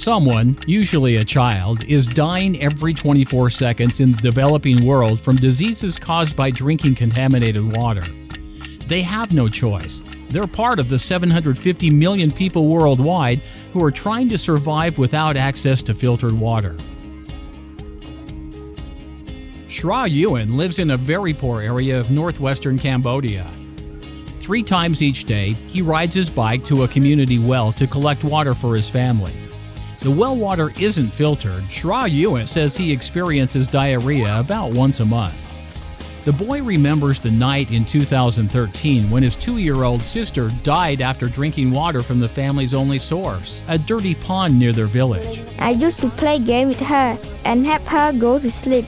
Someone, usually a child, is dying every 24 seconds in the developing world from diseases caused by drinking contaminated water. They have no choice. They're part of the 750 million people worldwide who are trying to survive without access to filtered water. Shra Yuen lives in a very poor area of northwestern Cambodia. 3 times each day, he rides his bike to a community well to collect water for his family. The well water isn't filtered. Shra Yuen says he experiences diarrhea about once a month. The boy remembers the night in 2013 when his 2-year-old sister died after drinking water from the family's only source, a dirty pond near their village. I used to play game with her and help her go to sleep.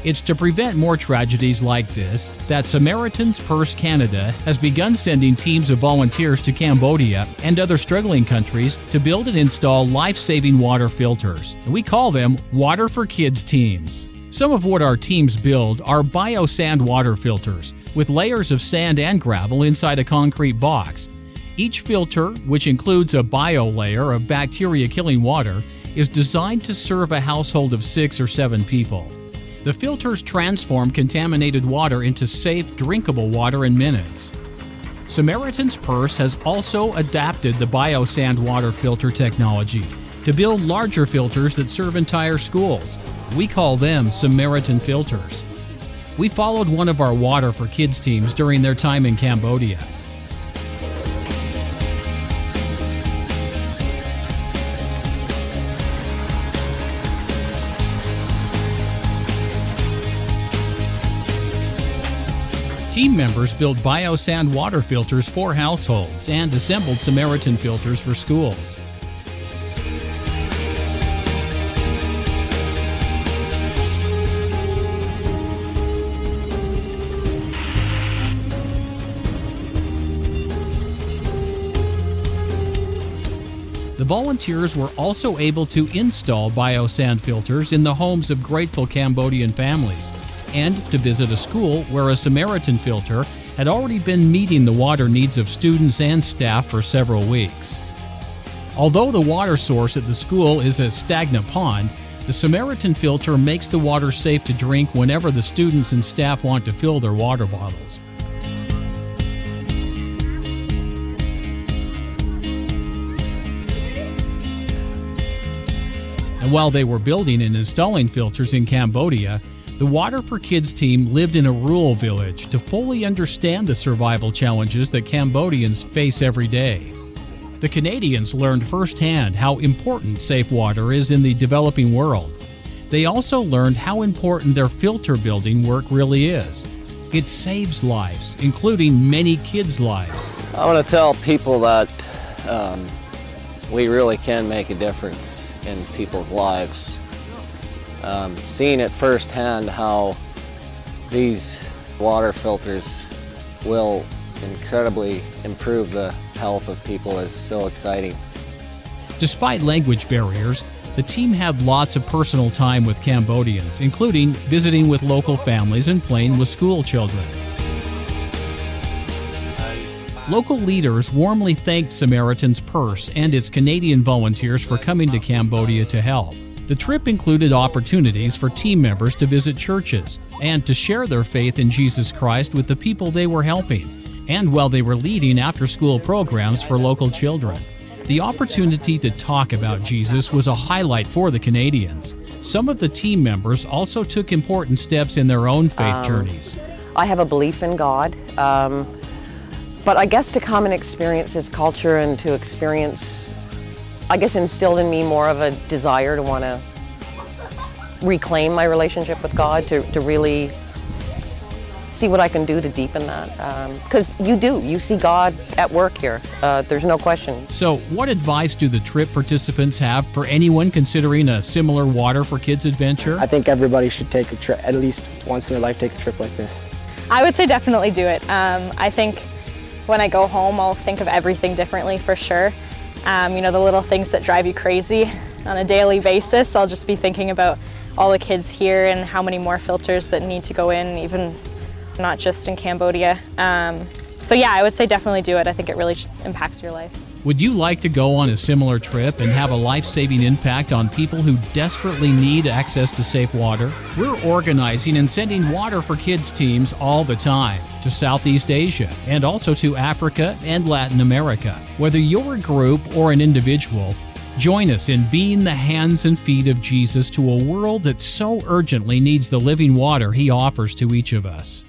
It's to prevent more tragedies like this that Samaritan's Purse Canada has begun sending teams of volunteers to Cambodia and other struggling countries to build and install life-saving water filters. We call them Water for Kids teams. Some of what our teams build are biosand water filters with layers of sand and gravel inside a concrete box. Each filter, which includes a bio layer of bacteria-killing water, is designed to serve a household of 6 or 7 people. The filters transform contaminated water into safe, drinkable water in minutes. Samaritan's Purse has also adapted the biosand water filter technology to build larger filters that serve entire schools. We call them Samaritan filters. We followed one of our Water for Kids teams during their time in Cambodia. Team members built biosand water filters for households and assembled Samaritan filters for schools. The volunteers were also able to install biosand filters in the homes of grateful Cambodian families, and to visit a school where a Samaritan filter had already been meeting the water needs of students and staff for several weeks. Although the water source at the school is a stagnant pond, the Samaritan filter makes the water safe to drink whenever the students and staff want to fill their water bottles. And while they were building and installing filters in Cambodia, the Water for Kids team lived in a rural village to fully understand the survival challenges that Cambodians face every day. The Canadians learned firsthand how important safe water is in the developing world. They also learned how important their filter building work really is. It saves lives, including many kids' lives. I want to tell people that we really can make a difference in people's lives. Seeing it firsthand how these water filters will incredibly improve the health of people is so exciting. Despite language barriers, the team had lots of personal time with Cambodians, including visiting with local families and playing with school children. Local leaders warmly thanked Samaritan's Purse and its Canadian volunteers for coming to Cambodia to help. The trip included opportunities for team members to visit churches and to share their faith in Jesus Christ with the people they were helping, and while they were leading after-school programs for local children. The opportunity to talk about Jesus was a highlight for the Canadians. Some of the team members also took important steps in their own faith journeys. I have a belief in God, but I guess to come and experience His culture and to experience, I guess, instilled in me more of a desire to want to reclaim my relationship with God, to really see what I can do to deepen that. Because you see God at work here. There's no question. So what advice do the trip participants have for anyone considering a similar Water for Kids adventure? I think everybody should take a trip, at least once in their life, take a trip like this. I would say definitely do it. I think when I go home, I'll think of everything differently for sure. The little things that drive you crazy on a daily basis. I'll just be thinking about all the kids here and how many more filters that need to go in, even not just in Cambodia. So yeah, I would say definitely do it. I think it really impacts your life. Would you like to go on a similar trip and have a life-saving impact on people who desperately need access to safe water? We're organizing and sending Water for Kids teams all the time to Southeast Asia and also to Africa and Latin America. Whether you're a group or an individual, join us in being the hands and feet of Jesus to a world that so urgently needs the living water He offers to each of us.